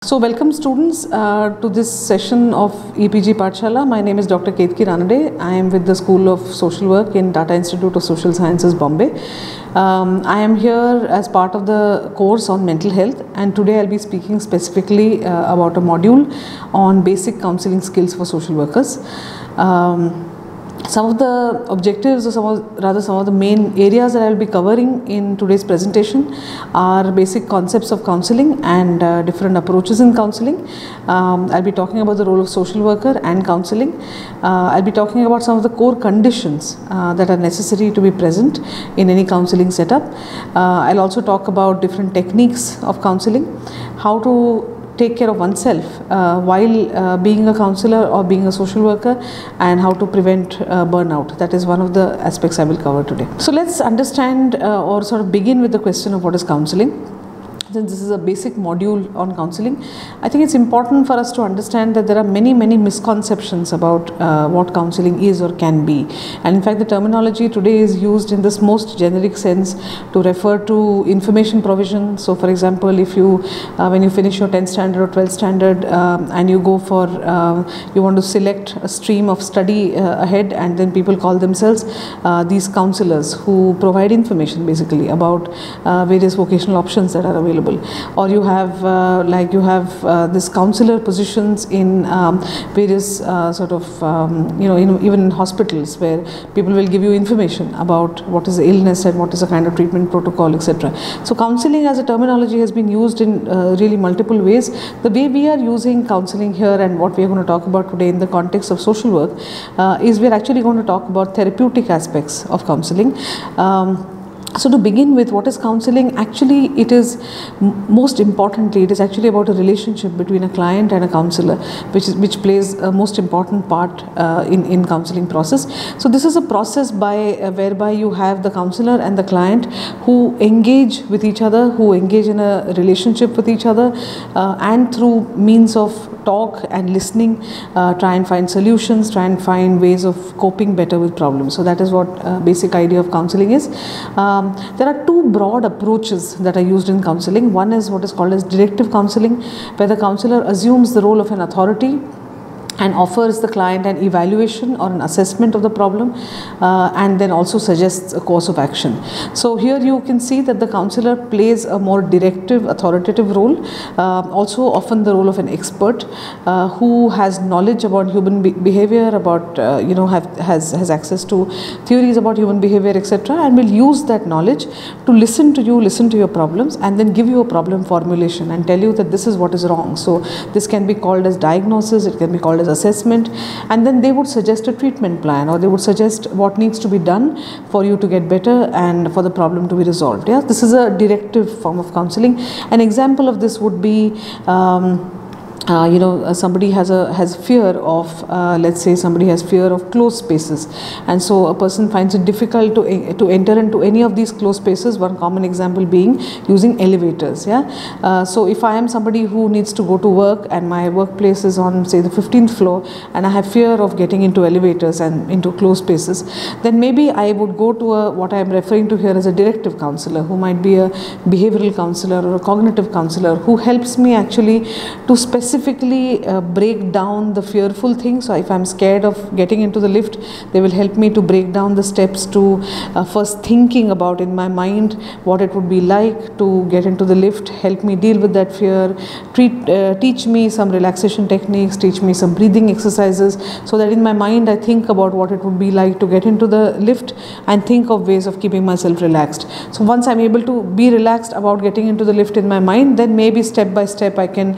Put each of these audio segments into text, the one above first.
So welcome students to this session of EPG Pathshala. My name is Dr. Ketki Ranade. I am with the School of Social Work in Tata Institute of Social Sciences, Bombay. I am here as part of the course on mental health, and today I'll be speaking specifically about a module on basic counseling skills for social workers. Some of the objectives, or some of the main areas that I will be covering in today's presentation are basic concepts of counseling and different approaches in counseling. I'll be talking about the role of social worker and counseling. I'll be talking about some of the core conditions that are necessary to be present in any counseling setup. I'll also talk about different techniques of counseling, how to take care of oneself while being a counselor or being a social worker, and how to prevent burnout. That is one of the aspects I will cover today. So let's understand or sort of begin with the question of what is counseling. Since this is a basic module on counseling, I think it's important for us to understand that there are many misconceptions about what counseling is or can be. And in fact, the terminology today is used in this most generic sense to refer to information provision. So for example, if you when you finish your 10th standard or 12th standard and you go for you want to select a stream of study ahead, and then people call themselves these counselors who provide information basically about various vocational options that are available. Or you have this counselor positions in various sort of even in hospitals, where people will give you information about what is the illness and what is the kind of treatment protocol, etc. So counseling as a terminology has been used in really multiple ways. The way we are using counseling here and what we are going to talk about today in the context of social work is we are actually going to talk about therapeutic aspects of counseling. So to begin with, what is counseling? Actually, it is most importantly, it is actually about a relationship between a client and a counselor, which plays a most important part in counseling process. So this is a process whereby you have the counselor and the client who engage with each other, who engage in a relationship with each other, and through means of talk and listening, try and find solutions, try and find ways of coping better with problems. So that is what basic idea of counseling is. There are two broad approaches that are used in counseling. One is what is called as directive counseling, where the counselor assumes the role of an authority and offers the client an evaluation or an assessment of the problem, and then also suggests a course of action. So here you can see that the counselor plays a more directive, authoritative role, also often the role of an expert who has knowledge about human behavior, about has access to theories about human behavior, etc., and will use that knowledge to listen to you, listen to your problems, and then give you a problem formulation and tell you that this is what is wrong. So this can be called as diagnosis, it can be called as assessment, and then they would suggest a treatment plan, or they would suggest what needs to be done for you to get better and for the problem to be resolved. Yeah, this is a directive form of counseling. An example of this would be somebody has fear of let's say somebody has fear of closed spaces, and so a person finds it difficult to enter into any of these closed spaces. One common example being using elevators. So if I am somebody who needs to go to work and my workplace is on, say, the 15th floor, and I have fear of getting into elevators and into closed spaces, then maybe I would go to what I am referring to here as a directive counselor, who might be a behavioral counselor or a cognitive counselor, who helps me actually to specifically break down the fearful things. So if I'm scared of getting into the lift, they will help me to break down the steps to first thinking about in my mind what it would be like to get into the lift, help me deal with that fear, teach me some relaxation techniques, teach me some breathing exercises, so that in my mind I think about what it would be like to get into the lift and think of ways of keeping myself relaxed. So once I'm able to be relaxed about getting into the lift in my mind, then maybe step by step I can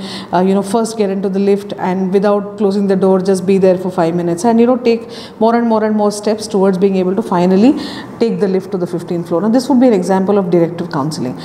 first get into the lift, and without closing the door just be there for 5 minutes, and take more and more steps towards being able to finally take the lift to the 15th floor. Now this would be an example of directive counseling.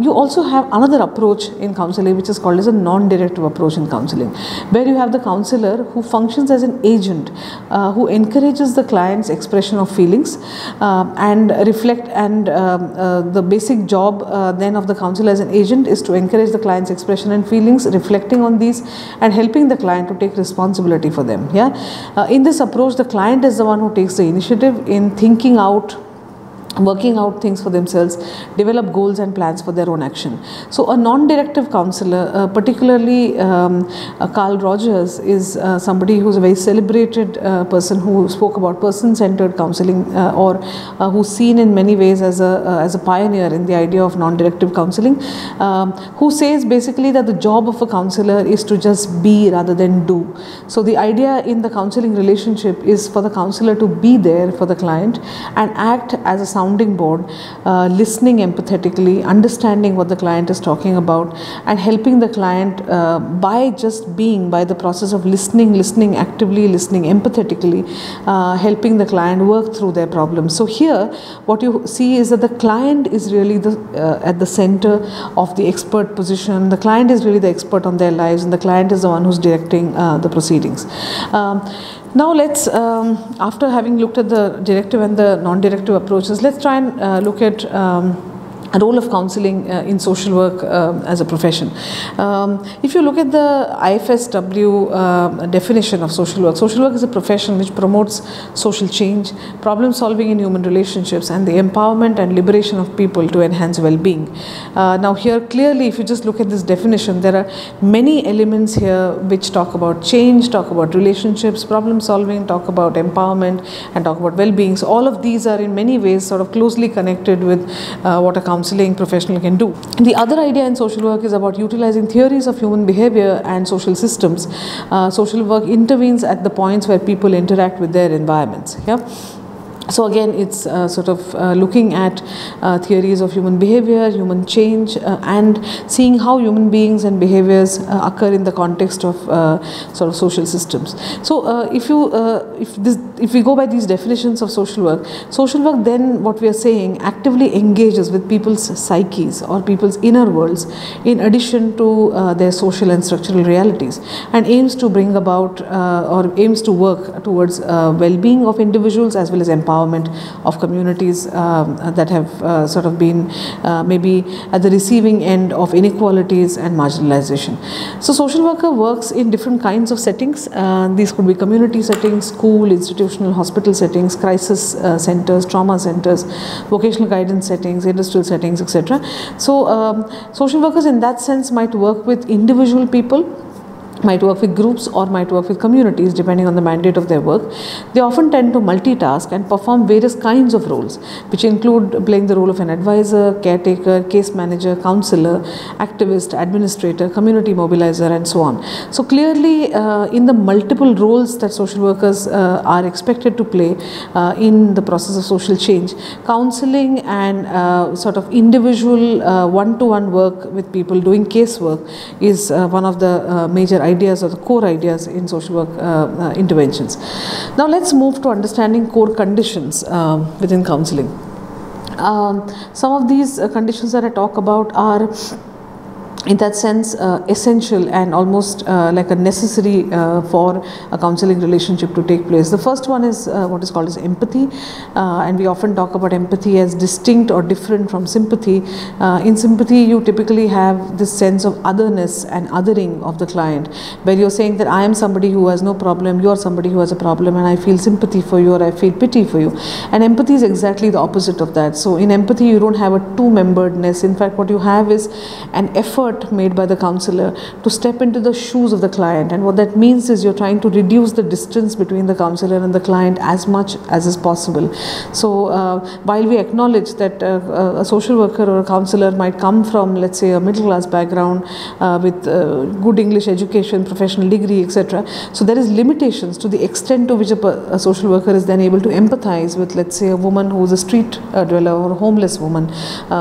You also have another approach in counseling which is called as a non-directive approach in counseling, where you have the counselor who functions as an agent, who encourages the client's expression of feelings and reflect, and the basic job then of the counselor as an agent is to encourage the client's expression and feelings, reflecting on these and helping the client to take responsibility for them. In this approach, the client is the one who takes the initiative in thinking out working out things for themselves, develop goals and plans for their own action. So a non-directive counselor, particularly Carl Rogers is somebody who's a very celebrated person who spoke about person-centered counseling or who's seen in many ways as a pioneer in the idea of non-directive counseling, who says basically that the job of a counselor is to just be rather than do. So the idea in the counseling relationship is for the counselor to be there for the client and act as a sounding board, listening empathetically, understanding what the client is talking about, and helping the client by just being, by the process of listening actively, listening empathetically, helping the client work through their problems. So here what you see is that the client is really at the center of the expert position. The client is really the expert on their lives, and the client is the one who's directing the proceedings. Now let's, after having looked at the directive and the non-directive approaches, let's try and look at a role of counseling in social work as a profession. If you look at the IFSW definition of social work is a profession which promotes social change, problem solving in human relationships, and the empowerment and liberation of people to enhance well-being. Now here clearly, if you just look at this definition, there are many elements here which talk about change, talk about relationships, problem solving, talk about empowerment, and talk about well-being. So all of these are in many ways sort of closely connected with what a counseling professional can do. The other idea in social work is about utilizing theories of human behavior and social systems. Social work intervenes at the points where people interact with their environments. Yeah. So again, it's sort of looking at theories of human behavior, human change, and seeing how human beings and behaviors occur in the context of sort of social systems. So if we go by these definitions of social work then what we are saying actively engages with people's psyches or people's inner worlds in addition to their social and structural realities, and aims to bring about or aims to work towards well-being of individuals as well as empowerment of communities that have sort of been maybe at the receiving end of inequalities and marginalization. So social worker works in different kinds of settings. These could be community settings, school, institutional, hospital settings, crisis centers, trauma centers, vocational guidance settings, industrial settings, etc. So social workers in that sense might work with individual people, might work with groups, or might work with communities depending on the mandate of their work. They often tend to multitask and perform various kinds of roles, which include playing the role of an advisor, caretaker, case manager, counselor, activist, administrator, community mobilizer, and so on. So clearly in the multiple roles that social workers are expected to play in the process of social change, counseling and sort of individual one-to-one work with people doing case work is one of the major ideas or the core ideas in social work interventions. Now let's move to understanding core conditions within counseling. Some of these conditions that I talk about are in that sense essential and almost like a necessary for a counseling relationship to take place. The first one is what is called as empathy, and we often talk about empathy as distinct or different from sympathy. In sympathy you typically have this sense of otherness and othering of the client, where you're saying that I am somebody who has no problem, you're somebody who has a problem, and I feel sympathy for you or I feel pity for you. And empathy is exactly the opposite of that. So in empathy you don't have a two-memberedness. In fact, what you have is an effort made by the counselor to step into the shoes of the client, and what that means is you're trying to reduce the distance between the counselor and the client as much as is possible. So while we acknowledge that a social worker or a counselor might come from, let's say, a middle class background with good English education, professional degree, etc., so there is limitations to the extent to which a social worker is then able to empathize with, let's say, a woman who is a street dweller or a homeless woman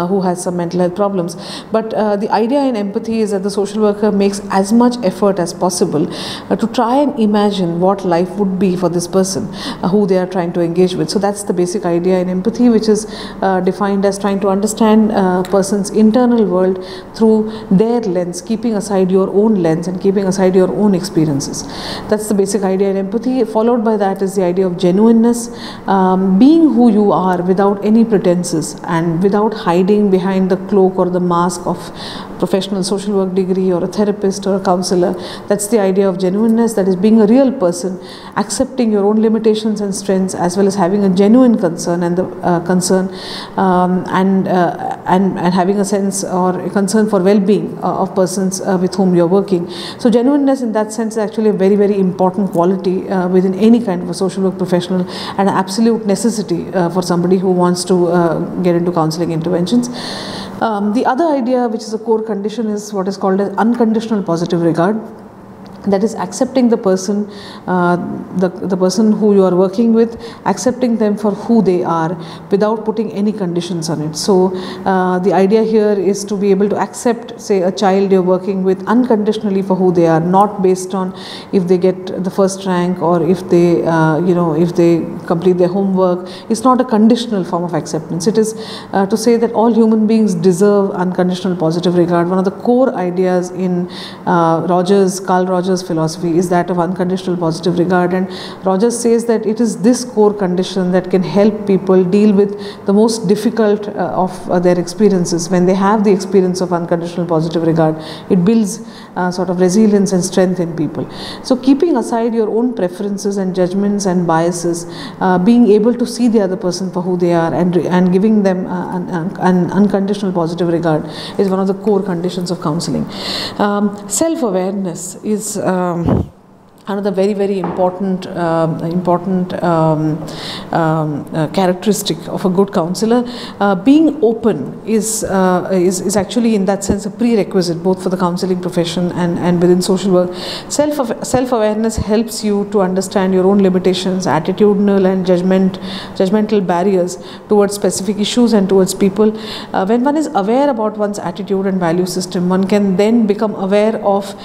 who has some mental health problems. But the idea in empathy is that the social worker makes as much effort as possible to try and imagine what life would be for this person who they are trying to engage with. So that's the basic idea in empathy, which is defined as trying to understand a person's internal world through their lens, keeping aside your own lens and keeping aside your own experiences. That's the basic idea in empathy. Followed by that is the idea of genuineness, being who you are without any pretenses and without hiding behind the cloak or the mask of professional professional social work degree or a therapist or a counselor. That's the idea of genuineness, that is being a real person, accepting your own limitations and strengths, as well as having a genuine concern and the concern and having a sense or a concern for well-being of persons with whom you're working. So genuineness in that sense is actually a very, very important quality within any kind of a social work professional, and an absolute necessity for somebody who wants to get into counseling interventions. The other idea, which is a core condition, is what is called as unconditional positive regard. That is accepting the person, the person who you are working with, accepting them for who they are without putting any conditions on it. So the idea here is to be able to accept, say, a child you're working with unconditionally for who they are, not based on if they get the first rank or if they, if they complete their homework. It's not a conditional form of acceptance. It is to say that all human beings deserve unconditional positive regard. One of the core ideas in Carl Rogers' philosophy is that of unconditional positive regard, and Rogers says that it is this core condition that can help people deal with the most difficult of their experiences. When they have the experience of unconditional positive regard, it builds sort of resilience and strength in people. So keeping aside your own preferences and judgments and biases, being able to see the other person for who they are and giving them an unconditional positive regard is one of the core conditions of counseling. Self-awareness is another very, very important characteristic of a good counselor. Being open is actually in that sense a prerequisite both for the counseling profession and within social work. Self-awareness helps you to understand your own limitations, attitudinal and judgmental barriers towards specific issues and towards people. When one is aware about one's attitude and value system, one can then become aware of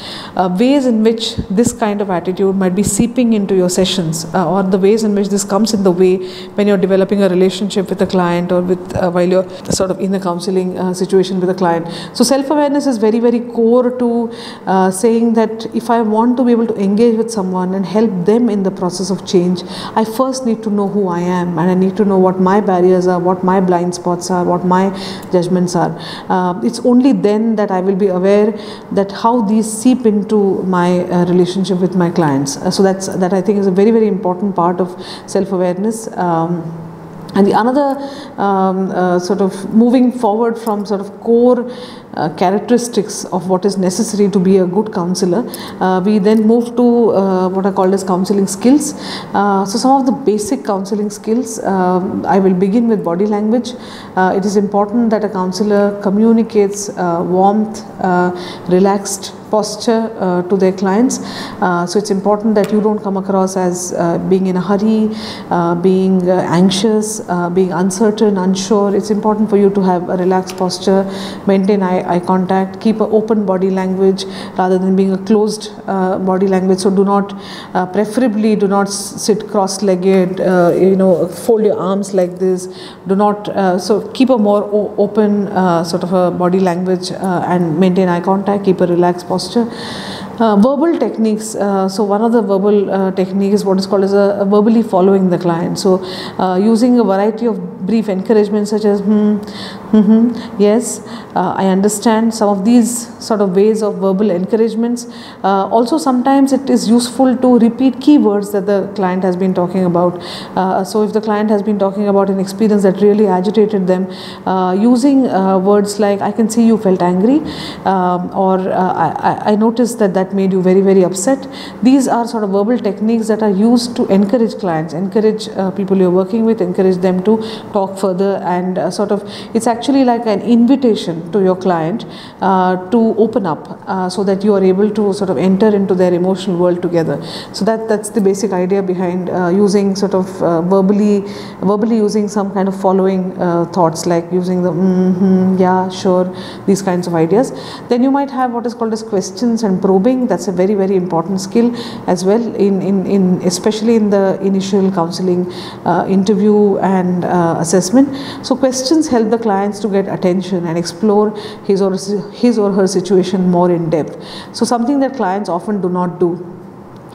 ways in which this kind of attitude might be seeping into your sessions, or the ways in which this comes in the way when you're developing a relationship with a client or with while you're sort of in a counseling situation with a client. So self-awareness is very, very core to saying that if I want to be able to engage with someone and help them in the process of change, I first need to know who I am, and I need to know what my barriers are, what my blind spots are, what my judgments are. It's only then that I will be aware that how these seep into my relationship with my clients. So that I think is a very, very important part of self-awareness. And the another sort of moving forward from sort of core characteristics of what is necessary to be a good counselor, we then move to what are called as counseling skills. So some of the basic counseling skills, I will begin with body language. It is important that a counselor communicates warmth, relaxed posture to their clients. So it's important that you don't come across as being in a hurry, being anxious, being uncertain, unsure. It's important for you to have a relaxed posture, maintain eye contact, keep an open body language rather than being a closed body language. So do not, preferably do not sit cross-legged, fold your arms like this. Do not, so keep a more open sort of a body language and maintain eye contact, keep a relaxed posture. Verbal techniques, so one of the verbal technique is what is called as a verbally following the client. So using a variety of brief encouragement such as yes, I understand, some of these sort of ways of verbal encouragements. Also sometimes it is useful to repeat keywords that the client has been talking about. So if the client has been talking about an experience that really agitated them, using words like I can see you felt angry, or I noticed that made you very, very upset. These are sort of verbal techniques that are used to encourage clients, encourage people you're working with, encourage them to talk further, and sort of it's actually like an invitation to your client to open up so that you are able to sort of enter into their emotional world together. So that's the basic idea behind using sort of verbally using some kind of following thoughts, like using the yeah, sure, these kinds of ideas. Then you might have what is called as questions and probing. That's a very, very important skill as well, in especially in the initial counseling interview and assessment. So questions help the clients to get attention and explore his or her situation more in depth. So something that clients often do not do.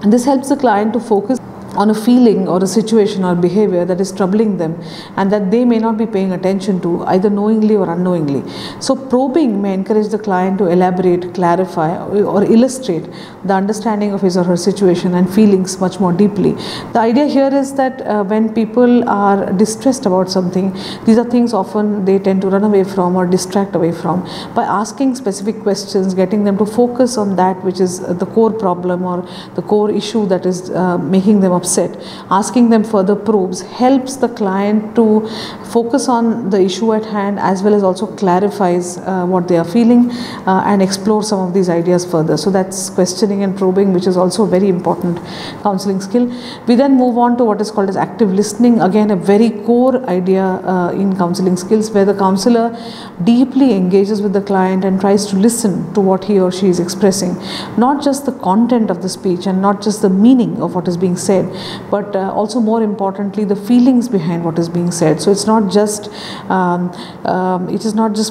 And this helps the client to focus on a feeling or a situation or behavior that is troubling them and that they may not be paying attention to, either knowingly or unknowingly. So probing may encourage the client to elaborate, clarify, or illustrate the understanding of his or her situation and feelings much more deeply. The idea here is that when people are distressed about something, these are things often they tend to run away from or distract away from. By asking specific questions, getting them to focus on that which is the core problem or the core issue that is making them upset, asking them further probes helps the client to focus on the issue at hand, as well as also clarifies what they are feeling and explore some of these ideas further. So that's questioning and probing, which is also a very important counseling skill. We then move on to what is called as active listening, again a very core idea in counseling skills, where the counselor deeply engages with the client and tries to listen to what he or she is expressing, not just the content of the speech and not just the meaning of what is being said, but also more importantly the feelings behind what is being said. So it's not just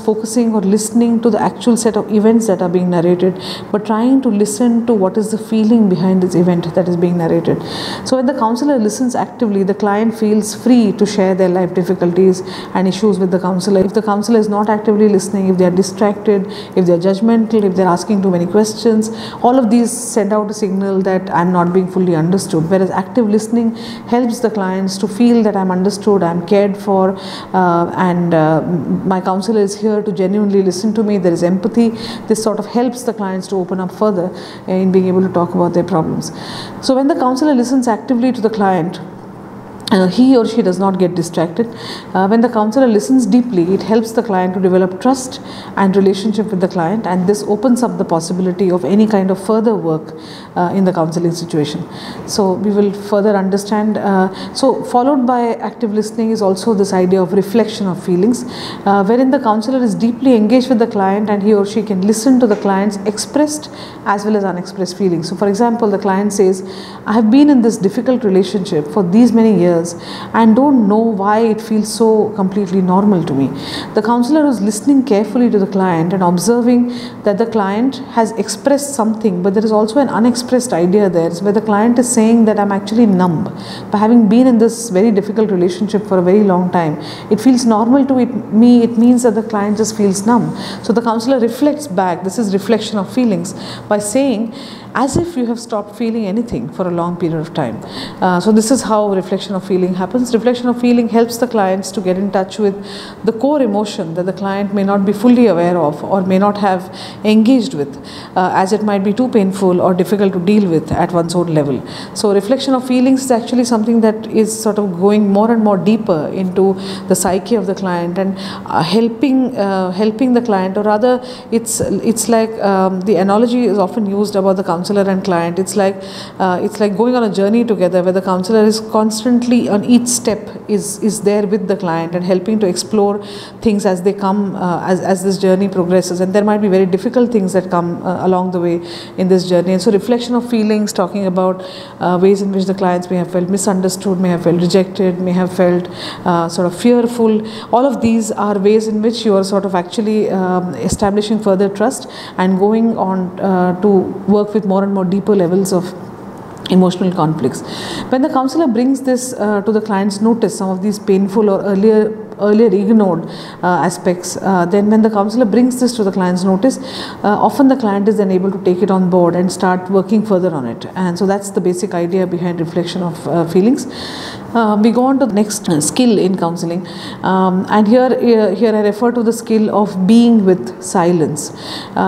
focusing or listening to the actual set of events that are being narrated, but trying to listen to what is the feeling behind this event that is being narrated. So when the counselor listens actively, the client feels free to share their life difficulties and issues with the counselor. If the counselor is not actively listening, if they are distracted, if they are judgmental, if they are asking too many questions, all of these send out a signal that I'm not being fully understood. Whereas active listening helps the clients to feel that I'm understood, I'm cared for, and my counselor is here to genuinely listen to me. There is empathy. This sort of helps the clients to open up further in being able to talk about their problems. So when the counselor listens actively to the client, he or she does not get distracted. When the counselor listens deeply, it helps the client to develop trust and relationship with the client, and this opens up the possibility of any kind of further work in the counseling situation. So we will further understand. So followed by active listening is also this idea of reflection of feelings, wherein the counselor is deeply engaged with the client and he or she can listen to the client's expressed as well as unexpressed feelings. So for example, the client says, I have been in this difficult relationship for these many years and don't know why it feels so completely normal to me. The counselor is listening carefully to the client and observing that the client has expressed something, but there is also an unexpressed idea there, where the client is saying that I'm actually numb. By having been in this very difficult relationship for a very long time, it feels normal to me. It means that the client just feels numb. So the counselor reflects back. This is reflection of feelings by saying, as if you have stopped feeling anything for a long period of time. So this is how reflection of feeling happens. Reflection of feeling helps the clients to get in touch with the core emotion that the client may not be fully aware of or may not have engaged with, as it might be too painful or difficult to deal with at one's own level. So reflection of feelings is actually something that is sort of going more and more deeper into the psyche of the client and helping the client, or rather it's like the analogy is often used about the counselor and client. It's like going on a journey together, where the counselor is constantly on each step is there with the client and helping to explore things as they come, as this journey progresses. And there might be very difficult things that come along the way in this journey. And so reflection of feelings, talking about ways in which the clients may have felt misunderstood, may have felt rejected, may have felt sort of fearful. All of these are ways in which you are sort of actually establishing further trust and going on to work with more and more deeper levels of emotional conflicts. When the counselor brings this to the client's notice, some of these painful or earlier ignored aspects, then when the counselor brings this to the client's notice, often the client is then able to take it on board and start working further on it. And so that's the basic idea behind reflection of feelings. We go on to the next skill in counseling, and here I refer to the skill of being with silence.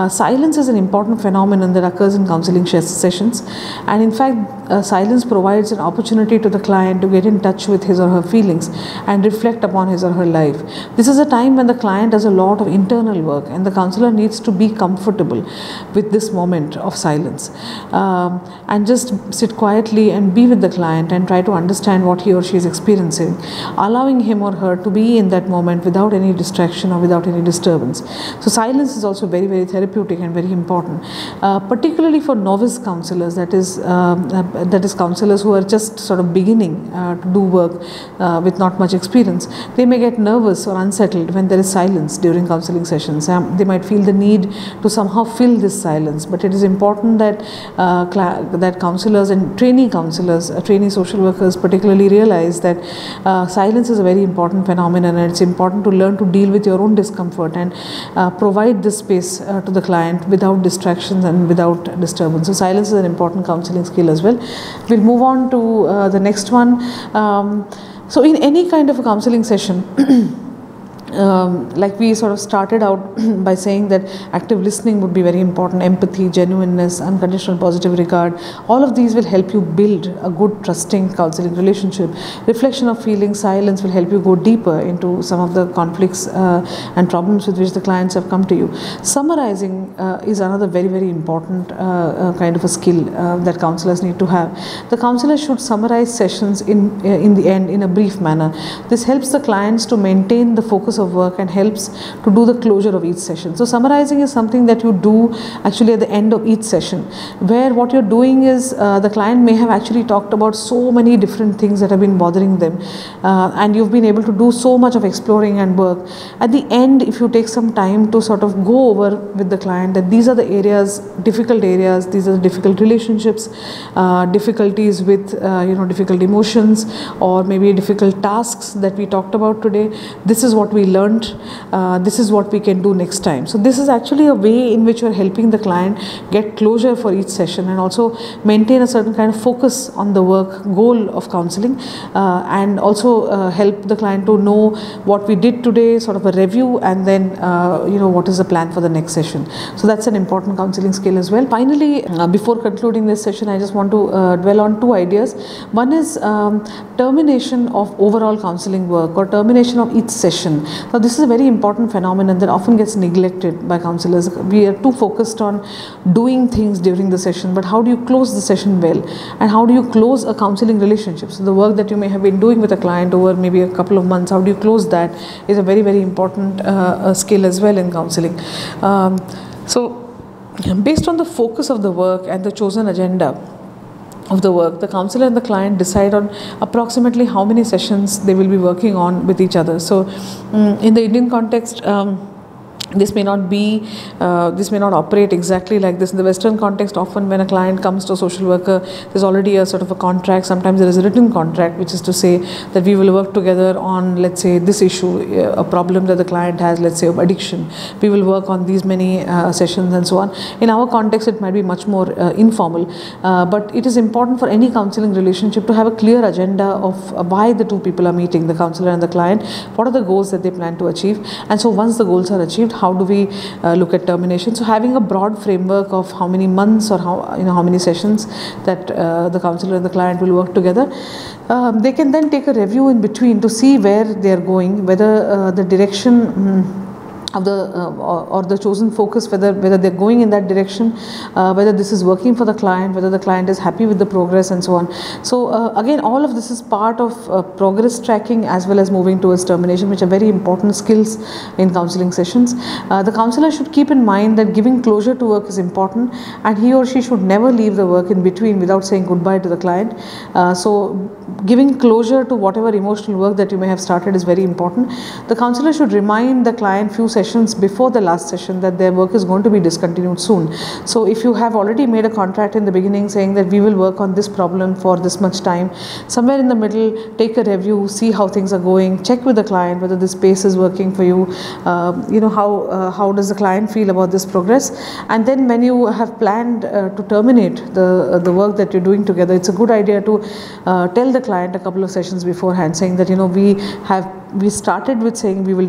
Silence is an important phenomenon that occurs in counseling sessions, and in fact silence provides an opportunity to the client to get in touch with his or her feelings and reflect upon his or her life. This is a time when the client does a lot of internal work, and the counselor needs to be comfortable with this moment of silence and just sit quietly and be with the client and try to understand what he or she is experiencing, allowing him or her to be in that moment without any distraction or without any disturbance. So silence is also very, very therapeutic and very important, particularly for novice counselors, that is counselors who are just sort of beginning to do work with not much experience. They may get nervous or unsettled when there is silence during counseling sessions. They might feel the need to somehow fill this silence, but it is important that that counselors and trainee counselors, trainee social workers particularly realize that silence is a very important phenomenon, and it's important to learn to deal with your own discomfort and provide this space to the client without distractions and without disturbance. So silence is an important counseling skill as well. We'll move on to the next one. So in any kind of a counseling session, like we sort of started out by saying that active listening would be very important, empathy, genuineness, unconditional positive regard, all of these will help you build a good trusting counseling relationship. Reflection of feelings, silence will help you go deeper into some of the conflicts and problems with which the clients have come to you. Summarizing is another very, very important kind of a skill that counselors need to have. The counselor should summarize sessions in the end in a brief manner. This helps the clients to maintain the focus of work and helps to do the closure of each session. So summarizing is something that you do actually at the end of each session, where what you're doing is the client may have actually talked about so many different things that have been bothering them, and you've been able to do so much of exploring and work. At the end, if you take some time to sort of go over with the client that these are the areas, difficult areas, these are the difficult relationships, difficulties with difficult emotions, or maybe difficult tasks that we talked about today. This is what we learned, this is what we can do next time. So this is actually a way in which you're helping the client get closure for each session and also maintain a certain kind of focus on the work goal of counseling, and also help the client to know what we did today, sort of a review, and then what is the plan for the next session. So that's an important counseling skill as well. Finally, before concluding this session, I just want to dwell on two ideas. One is termination of overall counseling work or termination of each session. Now this is a very important phenomenon that often gets neglected by counselors. We are too focused on doing things during the session, but how do you close the session well, and how do you close a counseling relationship? So the work that you may have been doing with a client over maybe a couple of months, how do you close that is a very, very important skill as well in counseling. So based on the focus of the work and the chosen agenda of the work, the counselor and the client decide on approximately how many sessions they will be working on with each other. So in the Indian context, this may not operate exactly like this. In the Western context, often when a client comes to a social worker, there's already a sort of a contract. Sometimes there is a written contract, which is to say that we will work together on, let's say, this issue, a problem that the client has, let's say, of addiction. We will work on these many sessions and so on. In our context, it might be much more informal, but it is important for any counseling relationship to have a clear agenda of why the two people are meeting, the counselor and the client, what are the goals that they plan to achieve, and so once the goals are achieved, how do we look at termination? So having a broad framework of how many months or how many sessions that the counselor and the client will work together, they can then take a review in between to see where they are going, whether the direction of the or the chosen focus, whether they're going in that direction, whether this is working for the client, whether the client is happy with the progress, and so on. So again, all of this is part of progress tracking as well as moving towards termination, which are very important skills in counseling sessions. The counselor should keep in mind that giving closure to work is important, and he or she should never leave the work in between without saying goodbye to the client. So giving closure to whatever emotional work that you may have started is very important. The counselor should remind the client few sessions before the last session that their work is going to be discontinued soon. So if you have already made a contract in the beginning saying that we will work on this problem for this much time, somewhere in the middle take a review, see how things are going, check with the client whether this space is working for you, how does the client feel about this progress, and then when you have planned to terminate the work that you're doing together, it's a good idea to tell the client a couple of sessions beforehand, saying that we started with saying we will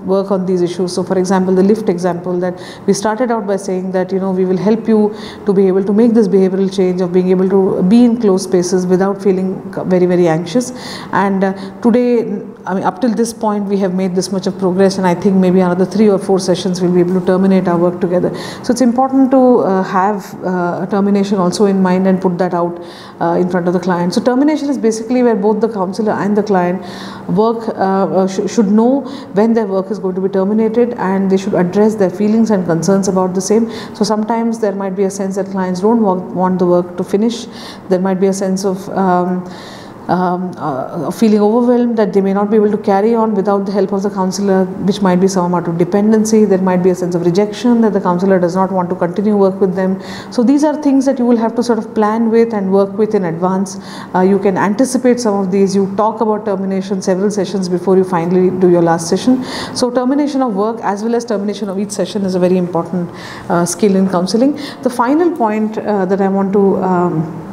work on these issues. So for example, the lift example, that we started out by saying that we will help you to be able to make this behavioral change of being able to be in closed spaces without feeling very, very anxious, and today, up till this point we have made this much of progress, and I think maybe another 3 or 4 sessions we'll be able to terminate our work together. So it's important to have a termination also in mind and put that out in front of the client. So termination is basically where both the counselor and the client should know when their work is going to be terminated, and they should address their feelings and concerns about the same. So sometimes there might be a sense that clients don't want the work to finish. There might be a sense of feeling overwhelmed that they may not be able to carry on without the help of the counselor, which might be some amount of dependency. There might be a sense of rejection that the counselor does not want to continue work with them. So these are things that you will have to sort of plan with and work with in advance. You can anticipate some of these. You talk about termination several sessions before you finally do your last session. So termination of work as well as termination of each session is a very important skill in counseling. The final point that I want to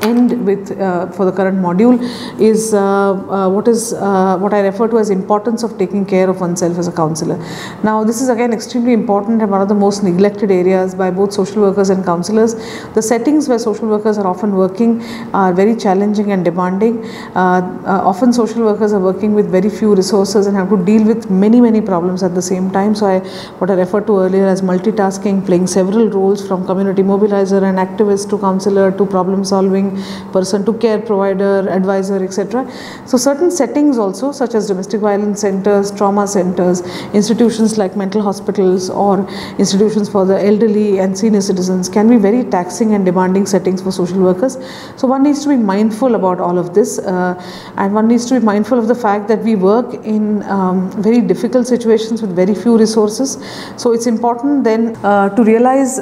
end with for the current module is what I refer to as importance of taking care of oneself as a counselor. Now this is again extremely important and one of the most neglected areas by both social workers and counselors. The settings where social workers are often working are very challenging and demanding. Often social workers are working with very few resources and have to deal with many problems at the same time. So what I referred to earlier as multitasking, playing several roles from community mobilizer and activist to counselor to problem solving person to care provider, advisor, etc. So certain settings also, such as domestic violence centers, trauma centers, institutions like mental hospitals or institutions for the elderly and senior citizens can be very taxing and demanding settings for social workers. So one needs to be mindful about all of this and one needs to be mindful of the fact that we work in very difficult situations with very few resources. So it's important then to realize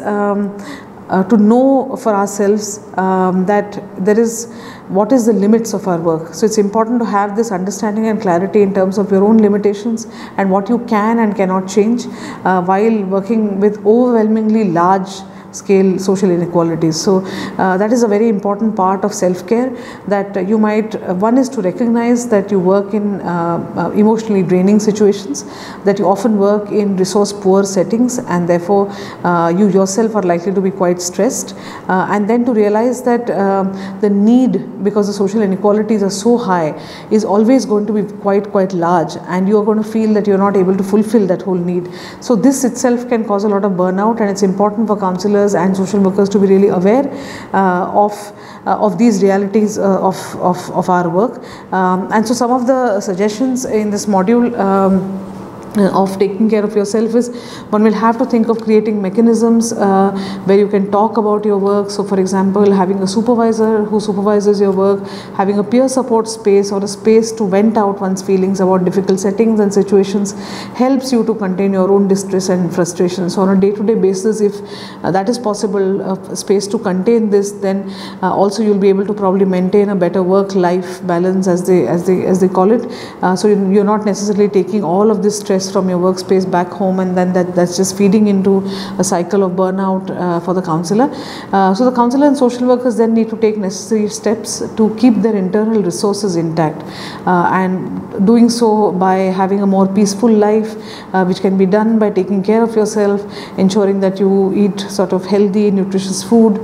to know for ourselves that there is what is the limits of our work. So it's important to have this understanding and clarity in terms of your own limitations and what you can and cannot change while working with overwhelmingly large scale social inequalities. So that is a very important part of self-care that you might, one is to recognize that you work in emotionally draining situations, that you often work in resource poor settings and therefore you yourself are likely to be quite stressed, and then to realize that the need, because the social inequalities are so high, is always going to be quite large and you are going to feel that you are not able to fulfill that whole need. So this itself can cause a lot of burnout, and it's important for counselors and social workers to be really aware of these realities of our work. And so some of the suggestions in this module of taking care of yourself is, one will have to think of creating mechanisms where you can talk about your work. So for example, having a supervisor who supervises your work, having a peer support space or a space to vent out one's feelings about difficult settings and situations helps you to contain your own distress and frustration. So on a day-to-day basis, if that is possible, a space to contain this, then also you'll be able to probably maintain a better work-life balance as they call it. So you're not necessarily taking all of this stress from your workspace back home, and then that's just feeding into a cycle of burnout for the counselor. So the counselor and social workers then need to take necessary steps to keep their internal resources intact, and doing so by having a more peaceful life, which can be done by taking care of yourself, ensuring that you eat sort of healthy, nutritious food,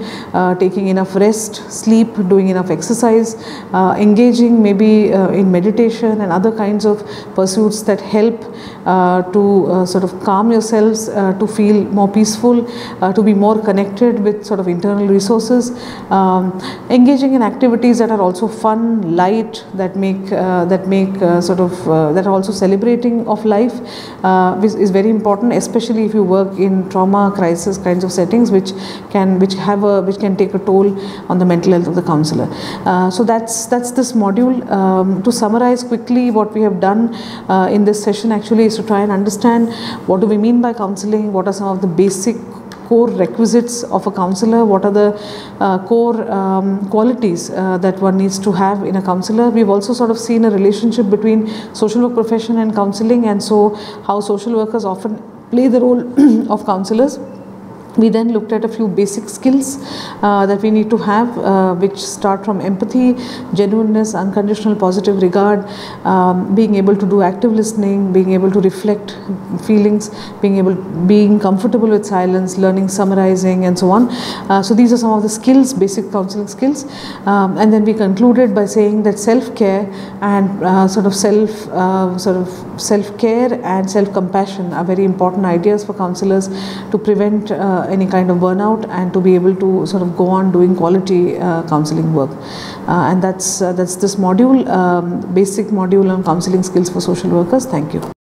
taking enough rest, sleep, doing enough exercise, engaging maybe in meditation and other kinds of pursuits that help to sort of calm yourselves, to feel more peaceful, to be more connected with sort of internal resources, engaging in activities that are also fun, light, that are also celebrating of life, is very important, especially if you work in trauma, crisis kinds of settings, which can take a toll on the mental health of the counselor. So that's this module. To summarize quickly, what we have done in this session actually is to try and understand what do we mean by counseling, what are some of the basic core requisites of a counselor, what are the core qualities that one needs to have in a counselor. We've also sort of seen a relationship between social work profession and counseling, and so how social workers often play the role of counselors. We then looked at a few basic skills that we need to have, which start from empathy, genuineness, unconditional positive regard, being able to do active listening, being able to reflect feelings, being comfortable with silence, learning summarizing, and so on. So these are some of the skills, basic counseling skills. And then we concluded by saying that self-care and self-care and self-compassion are very important ideas for counselors to prevent any kind of burnout and to be able to sort of go on doing quality counseling work. And that's this module, basic module on counseling skills for social workers. Thank you.